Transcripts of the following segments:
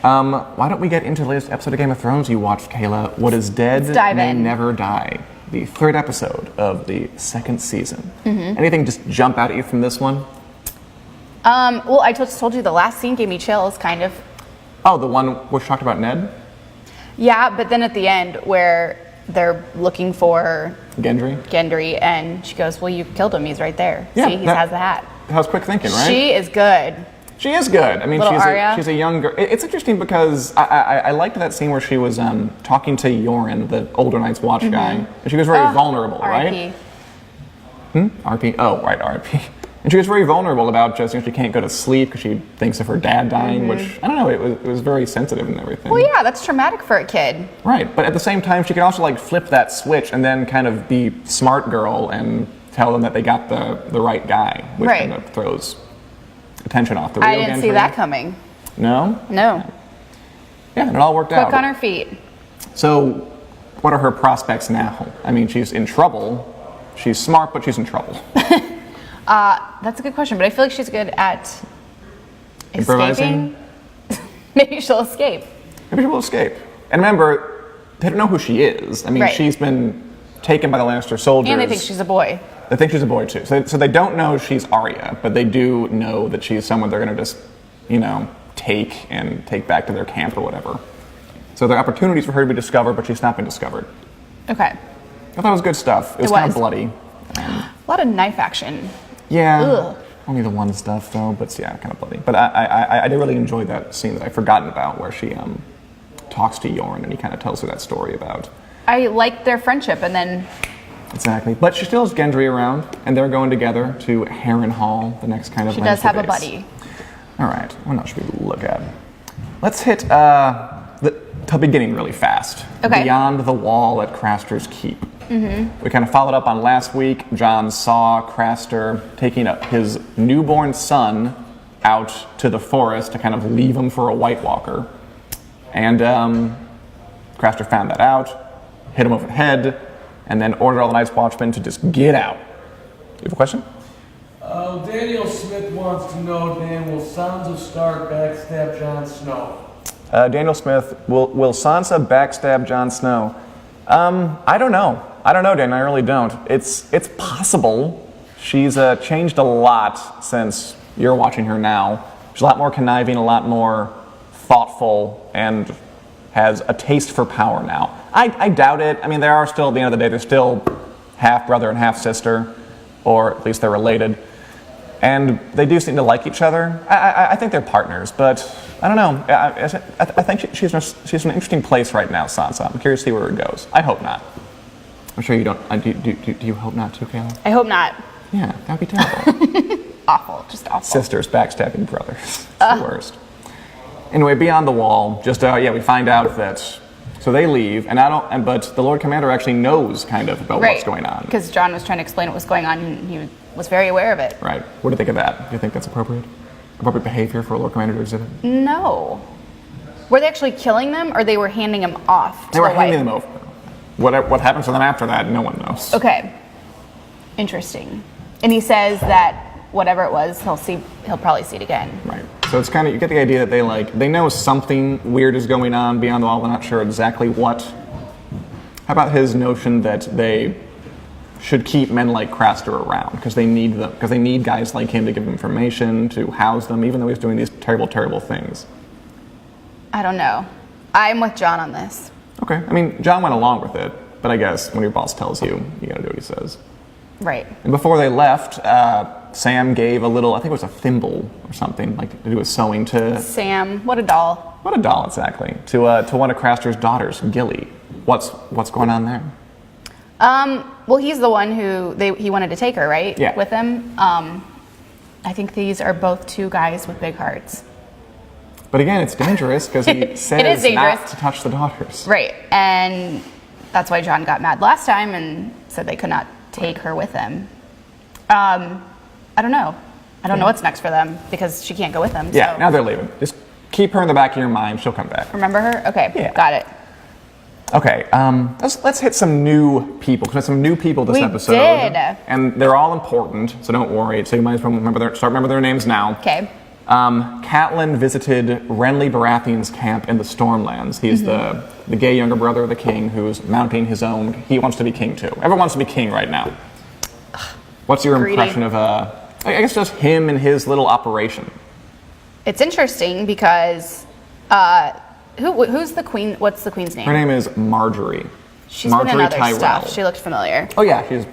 Why don't we get into the latest episode of Game of Thrones you watched, Kayla? What is dead may never die. The third episode of the second season. Anything just jump out at you from this one? Well, I just told you the last scene gave me chills, kind of. Oh, the one where she talked about Ned? Yeah, but then at the end where they're looking for Gendry, and she goes, well, you killed him. He's right there. Yeah, see, he has the hat. That was quick thinking, right? She is good. She is good. I mean, Little she's a young girl. It's interesting because I liked that scene where she was talking to Yoren, the older Night's Watch guy, and she was very vulnerable, right? RP. Oh, right, RP. And she was very vulnerable about just, she can't go to sleep because she thinks of her dad dying, which, I don't know, it was very sensitive and everything. Well, yeah, that's traumatic for a kid. Right, but at the same time, she can also, like, flip that switch and then kind of be smart girl and tell them that they got the right guy, which kind of throws attention off the real I didn't see that coming. No? No. Yeah, and it all worked out. Quick on her feet. So, what are her prospects now? I mean, she's in trouble. She's smart, but she's in trouble. That's a good question, but I feel like she's good at improvising. Maybe she'll escape. Maybe she will escape. And remember, they don't know who she is. I mean, she's been taken by the Lannister soldiers. And they think she's a boy. They think she's a boy, too. So they don't know she's Arya, but they do know that she's someone they're going to just, take back to their camp or whatever. So there are opportunities for her to be discovered, but she's not been discovered. Okay. I thought it was good stuff. It was kind of bloody. A lot of knife action. Yeah. Ugh. Only the one stuff, though, but yeah, kind of bloody. But I did really enjoy that scene that I'd forgotten about where she talks to Yoren and he kind of tells her that story about. I liked their friendship, and then... Exactly. But she still has Gendry around, and they're going together to Harrenhal, the next kind of... She does have a buddy. All right. What else should we look at? Let's hit the beginning really fast. Okay. Beyond the Wall at Craster's Keep. We kind of followed up on last week. Jon saw Craster taking up his newborn son out to the forest to kind of leave him for a White Walker. And Craster found that out, hit him over the head, and then ordered all the Night's Watchmen to just get out. You have a question? Daniel Smith wants to know, Dan, will Sons of Stark backstab Jon Snow? Daniel Smith, will Sansa backstab Jon Snow? I don't know. I don't know, Dan. I really don't. It's possible. She's changed a lot since you're watching her now. She's a lot more conniving, a lot more thoughtful, and has a taste for power now. I doubt it. I mean, they are still, at the end of the day, they're still half brother and half sister, or at least they're related. And they do seem to like each other. I think they're partners, but I don't know. I think she's in an interesting place right now, Sansa. I'm curious to see where it goes. I hope not. I'm sure you don't. Do you hope not too, Kayla? I hope not. Yeah, that would be terrible. Awful, just awful. Sisters backstabbing brothers. It's the worst. Anyway, Beyond the Wall, we find out that, so they leave, but the Lord Commander actually knows kind of about what's going on. Because Jon was trying to explain what was going on, and he was very aware of it. Right. What do you think of that? Do you think that's appropriate? Appropriate behavior for a Lord Commander to exhibit? No. Were they actually killing them, or they were handing them off to They were handing them over. What happens to them after that, no one knows. Okay. Interesting. And he says that whatever it was, he'll probably see it again. Right. So it's kind of, you get the idea that they know something weird is going on beyond the wall, they're not sure exactly what. How about his notion that they should keep men like Craster around because they need them, because they need guys like him to give them information, to house them, even though he's doing these terrible, terrible things. I don't know. I'm with Jon on this. Okay. I mean, Jon went along with it, but I guess when your boss tells you, you gotta do what he says. Right. And before they left, Sam gave a little, I think it was a thimble or something, like to do with sewing to... Sam, what a doll. What a doll, exactly. To one of Craster's daughters, Gilly. What's going on there? Well, he's the one who he wanted to take her, right? Yeah. With him. I think these are both two guys with big hearts. But again, it's dangerous because he says not to touch the daughters. Right, and that's why Jon got mad last time and said they could not take her with them. I don't know. I don't know what's next for them because she can't go with them. Yeah, so. now they're leaving. Just keep her in the back of your mind. She'll come back. Remember her? Okay, yeah. Got it. Okay, let's hit some new people. Because some new people this episode. We did. And they're all important, so don't worry. So you might as well remember their names now. Okay. Catelyn visited Renly Baratheon's camp in the Stormlands. He's the gay younger brother of the king who's mounting his own. He wants to be king too. Everyone wants to be king right now. What's your Greedy. impression of, I guess, just him and his little operation? It's interesting because who's the queen? What's the queen's name? Her name is Marjorie. She's Marjorie been in other Tyrell. stuff. She looked familiar. Oh yeah, she's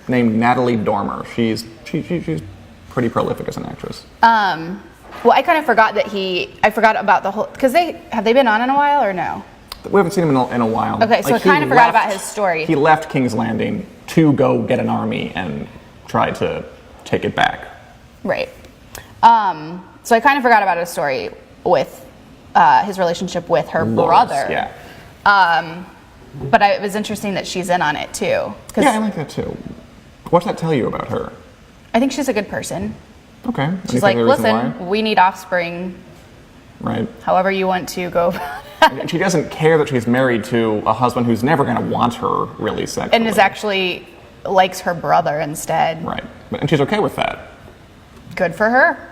named Natalie Dormer. She's pretty prolific as an actress. Well, I kind of forgot that I forgot about the whole, because have they been on in a while or no? We haven't seen him in a while. Okay, so I kind of forgot about his story. He left King's Landing to go get an army and try to take it back. Right. So I kind of forgot about his story with his relationship with her brother. Yeah. But it was interesting that she's in on it too. Yeah, I like that too. What's that tell you about her? I think she's a good person. Okay. She's like, listen, we need offspring. Right. However you want to go. She doesn't care that she's married to a husband who's never going to want her really sexually. And is actually likes her brother instead. Right. And she's okay with that. Good for her.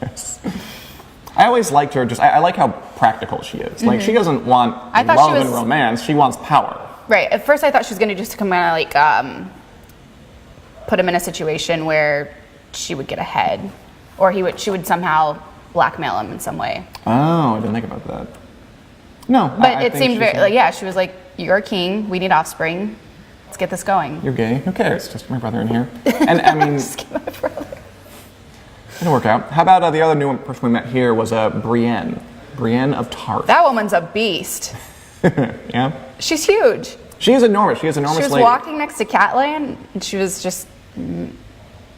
Yes. I always liked her. I like how practical she is. Like, she doesn't want love and romance. She wants power. Right. At first I thought she was going to just come out like put him in a situation where she would get ahead, or she would somehow blackmail him in some way. Oh, I didn't think about that. No, but it seemed very like, yeah, she was like, you're a king, we need offspring, let's get this going. You're gay, who cares? Just my brother in here. And I mean, Just get my brother. It'll work out. How about the other new person we met here was Brienne of Tarth. That woman's a beast. Yeah, She's huge. she is enormous. She is enormous. She was lady. walking next to Catelyn, and she was just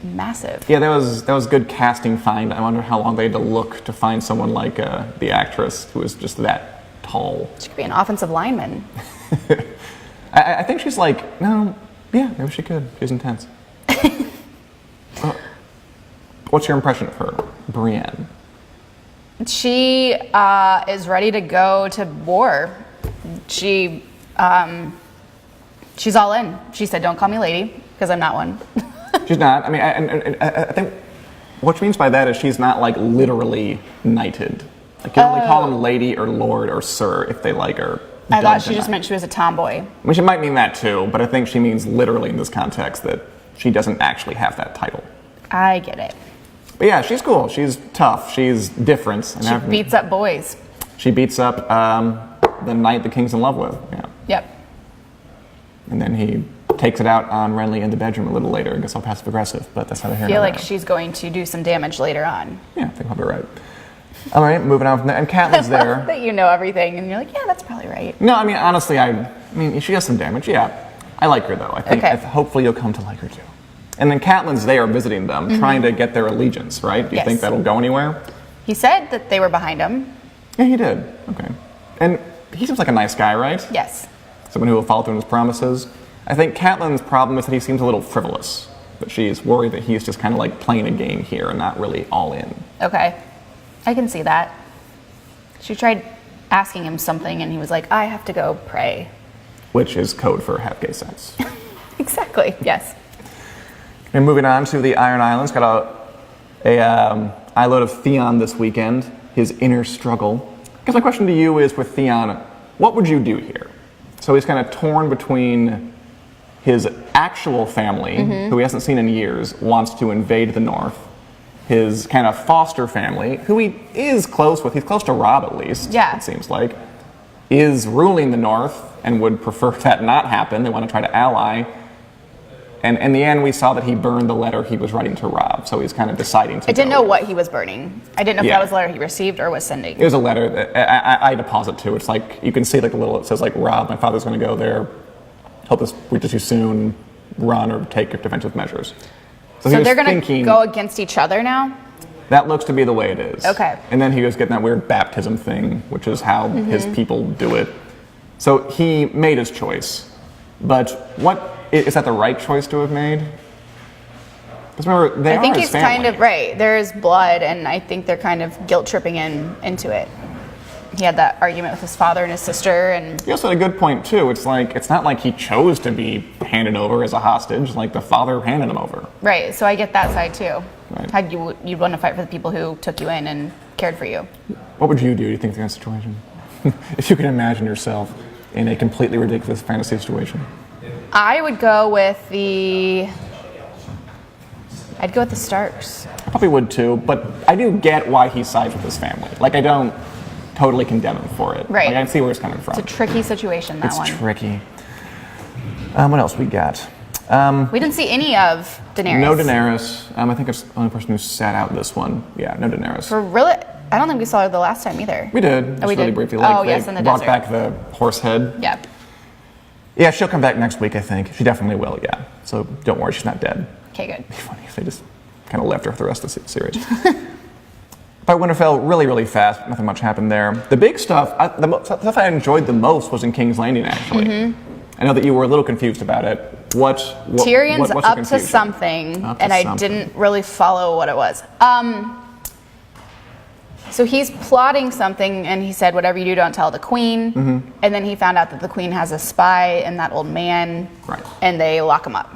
massive. Yeah, that was good casting find. I wonder how long they had to look to find someone like the actress who was just that tall. She could be an offensive lineman. I think she's like, no, yeah, maybe she could. She's intense. What's your impression of her, Brienne? She is ready to go to war. She's all in. She said, "Don't call me lady, because I'm not one." She's not. I mean, I think what she means by that is she's not like literally knighted. Like you only call them lady or lord or sir if they like her. I thought she just meant she was a tomboy. I mean, she might mean that too, but I think she means literally in this context that she doesn't actually have that title. I get it. But yeah, she's cool. She's tough. She's different. She beats up boys. She beats up the knight the king's in love with. Yeah. Yep. And then he takes it out on Renly in the bedroom a little later. I guess all passive aggressive, but that's how they hear it. I feel like she's going to do some damage later on. Yeah, I think I'll be right. All right, moving on from that. And Catelyn's there. That you know everything, and you're like, yeah, that's probably right. No, I mean, honestly, I mean, she does some damage, yeah. I like her, though. I think Okay. hopefully you'll come to like her, too. And then Catelyn's there visiting them, trying to get their allegiance, right? Do you Yes. think that'll go anywhere? He said that they were behind him. Yeah, he did. Okay. And he seems like a nice guy, right? Yes. Someone who will follow through on his promises. I think Catelyn's problem is that he seems a little frivolous. But she's worried that he's just kind of like playing a game here and not really all in. Okay. I can see that. She tried asking him something, and he was like, I have to go pray. Which is code for have gay sex. Exactly, yes. And moving on to the Iron Islands, got a iLoad of Theon this weekend, his inner struggle. I guess my question to you is, with Theon, what would you do here? So he's kind of torn between his actual family, who he hasn't seen in years, wants to invade the north, his kind of foster family, who he is close with, he's close to Robb at least, Yeah. it seems like, is ruling the north and would prefer that not happen. They want to try to ally. And in the end, we saw that he burned the letter he was writing to Robb, so he's kind of deciding to I didn't go. know what he was burning. I didn't know if Yeah. that was the letter he received or was sending. It was a letter that I deposit to. It's like, you can see like the little, it says like, Robb, my father's going to go there. Hope this reaches you soon. Run or take defensive measures. So he was they're going to thinking, go against each other now? that looks to be the way it is. Okay. And then he was getting that weird baptism thing, which is how his people do it. So he made his choice. But is that the right choice to have made? Because remember, they I think are he's his family. kind of right. There's blood, and I think they're kind of guilt tripping into it. he had that argument with his father and his sister, and He also had a good point too. It's like it's not like he chose to be handed over as a hostage. Like the father handed him over. right. So I get that side too. Right. You'd want to fight for the people who took you in and cared for you. What would you do? Do you think in that situation? If you could imagine yourself in a completely ridiculous fantasy situation. I would go with the. I'd go with the Starks. I probably would too, but I do get why he sides with his family. Like I don't totally condemn him for it. Right. Like I can see where he's coming from. It's a tricky situation, that It's one. tricky. What else we got? We didn't see any of Daenerys. No Daenerys. I think it's the only person who sat out this one. Yeah, no Daenerys. For really, I don't think we saw her the last time either. We did. Just we really did? briefly. Oh, They yes, in the brought desert. back the horse head. Yeah. Yeah, she'll come back next week, I think. She definitely will, yeah. So don't worry, she's not dead. Okay, good. It'd be funny if they just kind of left her for the rest of the series. But Winterfell, really, really fast. Nothing much happened there. The big stuff, the stuff I enjoyed the most was in King's Landing, actually. Mm-hmm. I know that you were a little confused about it. Tyrion's what's the up to confusion? something, Up to and I something. didn't really follow what it was. So he's plotting something, and he said, "Whatever you do, don't tell the queen." Mm-hmm. And then he found out that the queen has a spy and that old man, Right. and they lock him up.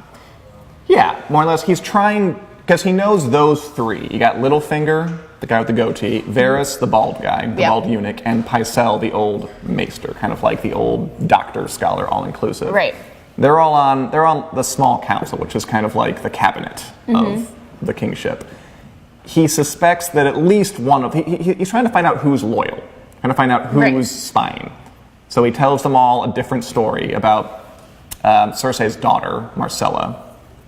Yeah, more or less. He's trying, because he knows those three. You got Littlefinger, the guy with the goatee, Varys, the bald guy, the Yeah. bald eunuch, and Pycelle, the old maester, kind of like the old doctor, scholar, all-inclusive. Right. They're on the small council, which is kind of like the cabinet Mm-hmm. of the kingship. He suspects that at least one of he's trying to find out who's loyal, trying to find out who's Right. spying. So he tells them all a different story about Cersei's daughter, Marcella,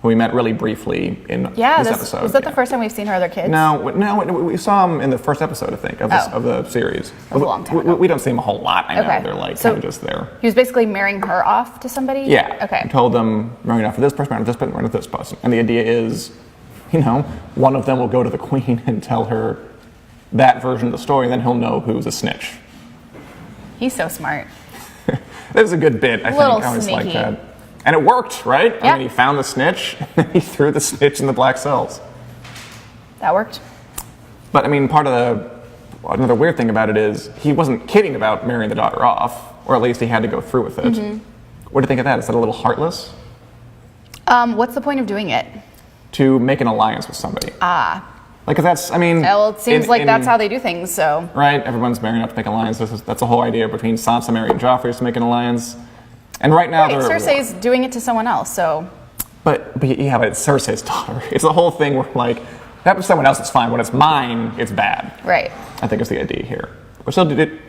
who we met really briefly in Yeah, this episode. was that the Yeah. first time we've seen her other kids? No, we saw him in the first episode, I think, of, Oh. of the series. That was a long time ago. We don't see him a whole lot. I know Okay. they're like So- kind of just there. He was basically marrying her off to somebody? Yeah. Okay. He told them, marrying off for this person, marrying off this person, marrying off this person. And the idea is, one of them will go to the queen and tell her that version of the story, and then he'll know who's a snitch. He's so smart. That was a good bit, I think. Little I always like sneaky. that. And it worked, right? I Yeah. mean, he found the snitch, and he threw the snitch in the black cells. That worked. But I mean, another weird thing about it is he wasn't kidding about marrying the daughter off, or at least he had to go through with it. Mm-hmm. What do you think of that? Is that a little heartless? What's the point of doing it? To make an alliance with somebody. Like, if that's, I mean... Well, it seems like that's how they do things, so. Right, everyone's marrying up to make an alliance. That's the whole idea between Sansa, Mary, and Joffrey is to make an alliance. And right now Right, they're... Cersei's doing it to someone else, so. But yeah, but it's Cersei's daughter. It's the whole thing where, like, if it happens to someone else, it's fine. When it's mine, it's bad. Right. I think is the idea here. But still, did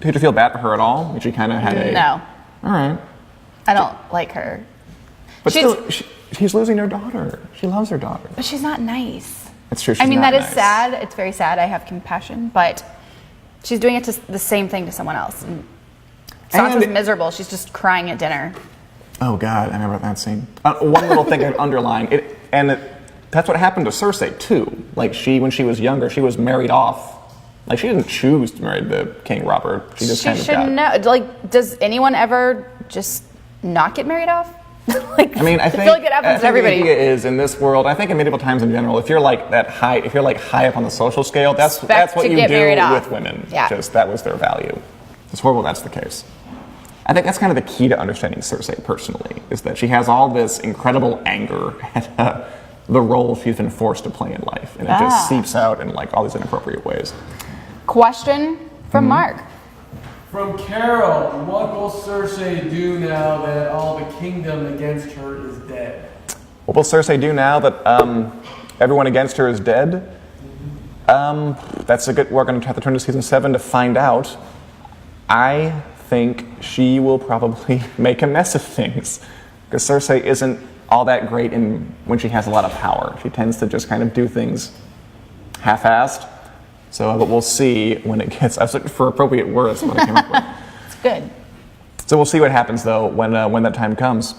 you feel bad for her at all? Did she kind of had a... No. All right. I don't like her. But She's- still, she's losing her daughter. She loves her daughter. But she's not nice. It's true. I mean, that is nice. sad. It's very sad. I have compassion, but she's doing it to the same thing to someone else. And Sansa's And- miserable. She's just crying at dinner. Oh God, I remember that scene. One little thing I'd underline, that's what happened to Cersei too. Like when she was younger, she was married off. Like she didn't choose to marry the King Robert. She just kind of should got. know. Like, does anyone ever just not get married off? Like, I mean, I think feel like it happens to everybody. The idea is in this world. I think in medieval times in general, if you're like high up on the social scale, that's Expect what to you get do married off. with women. Yeah. Just that was their value. It's horrible that's the case. I think that's kind of the key to understanding Cersei personally, is that she has all this incredible anger at the role she's been forced to play in life, and it just seeps out in like all these inappropriate ways. Question from Mark. From Carol, what will Cersei do now that all the kingdom against her is dead? What will Cersei do now that everyone against her is dead? That's a good. We're going to have to turn to season 7 to find out. I think she will probably make a mess of things, because Cersei isn't all that great when she has a lot of power. She tends to just kind of do things half-assed. So, but we'll see when it gets. I was looking for appropriate words when I came up with. It's good. So we'll see what happens though when that time comes.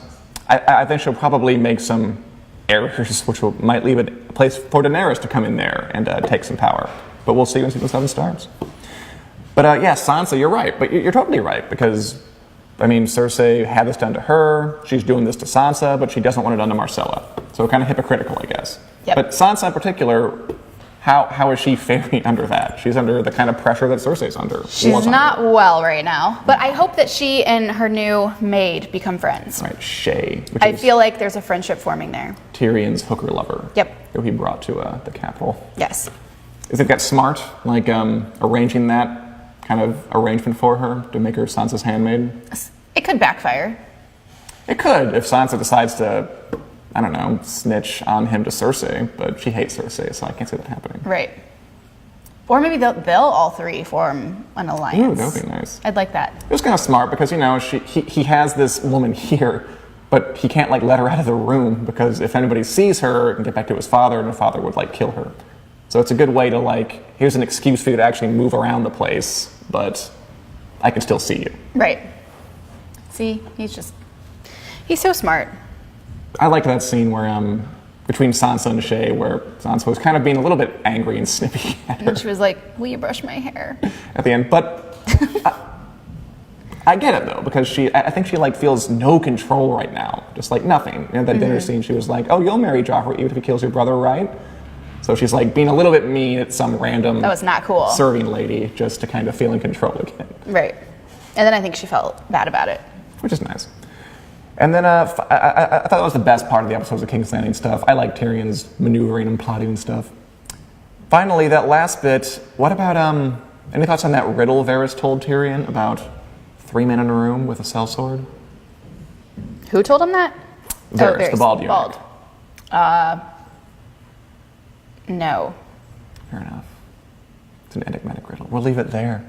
I think she'll probably make some errors, which might leave a place for Daenerys to come in there and take some power. But we'll see when season 7 starts. But yeah, Sansa, you're right. But you're totally right, because I mean, Cersei had this done to her. She's doing this to Sansa, but she doesn't want it done to Marcella. So kind of hypocritical, I guess. Yep. But Sansa in particular How is she faring under that? She's under the kind of pressure that Cersei's under. She's not well right now, but I hope that she and her new maid become friends. Right, Shay. Which I is feel like there's a friendship forming there. Tyrion's hooker lover. Yep. Who he brought to the capital. Yes. You think that's smart? Like arranging that kind of arrangement for her to make her Sansa's handmaid? It could backfire. It could if Sansa decides to, I don't know, snitch on him to Cersei, but she hates Cersei, so I can't see that happening. Right. Or maybe they'll all three form an alliance. Ooh, that would be nice. I'd like that. It was kind of smart because, you know, he has this woman here, but he can't, like, let her out of the room because if anybody sees her and get back to his father, and her father would, like, kill her. So it's a good way to, like, here's an excuse for you to actually move around the place, but I can still see you. Right. See, he's so smart. I liked that scene where, between Sansa and Shay, where Sansa was kind of being a little bit angry and snippy at her And she was like, will you brush my hair? at the end. But I get it, though, because I think she, like, feels no control right now. Just, like, nothing. You know, that dinner scene, she was like, oh, you'll marry Joffrey even if he kills your brother, right? So she's, like, being a little bit mean at some random That was not cool. serving lady just to kind of feel in control again. Right. And then I think she felt bad about it. Which is nice. And then I thought that was the best part of the episodes of King's Landing stuff. I like Tyrion's maneuvering and plotting and stuff. Finally, that last bit, what about, any thoughts on that riddle Varys told Tyrion about 3 men in a room with a sellsword? Who told him that? Varys, the bald eunuch. No. Fair enough. It's an enigmatic riddle. We'll leave it there.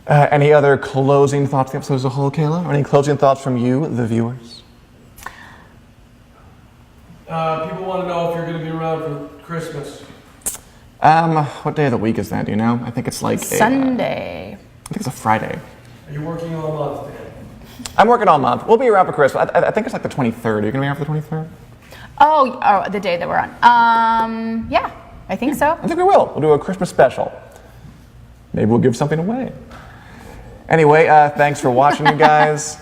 Any other closing thoughts on the episode as a whole, Kayla? Or any closing thoughts from you, the viewers? People want to know if you're going to be around for Christmas. What day of the week is that, do you know? I think it's like Sunday. I think it's a Friday. Are you working all month, Dan? I'm working all month. We'll be around for Christmas. I think it's like the 23rd. Are you going to be around for the 23rd? Oh, the day that we're on. Yeah, I think so. I think we will. We'll do a Christmas special. Maybe we'll give something away. Anyway, thanks for watching, you guys.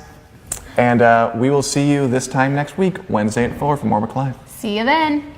And we will see you this time next week, Wednesday at 4 for more McLive. See you then.